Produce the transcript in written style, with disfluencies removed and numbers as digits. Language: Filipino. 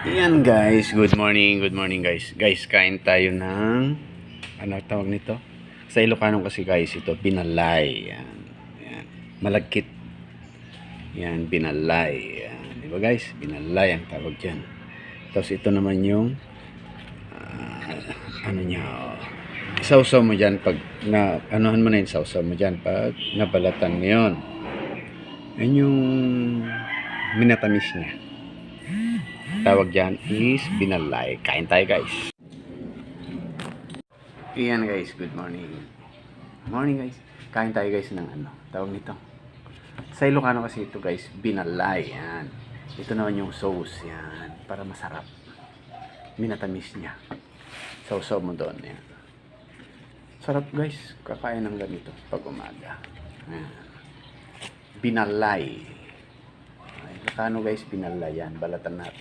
Yan guys, good morning guys. Guys, kain tayo ng ano tawag nito? Sa Ilocano kasi guys, ito binalay. Yan. Yan. Malagkit. Yan, binalay. Yan. Di ba guys? Binalay ang tawag diyan. Tapos ito naman yung ano niya. Sausaw mo diyan pag na anuhan mo na yung sausaw mo diyan pag nabalatan mo 'yon. Yan yung minatamis niya. Tawag dyan is binalay. Kain tayo guys. Iyan guys, good morning. Morning guys. Kain tayo guys ng ano. Tawag nito. Sa Ilocano kasi ito guys, binalay. Yan. Ito naman yung sauce. Yan. Para masarap. Minatamis niya. Sausaw mo doon. Yan. Sarap guys. Kakain ng ganito pag umaga. Yan. Binalay. Ilocano guys, binalay yan. Balatan natin.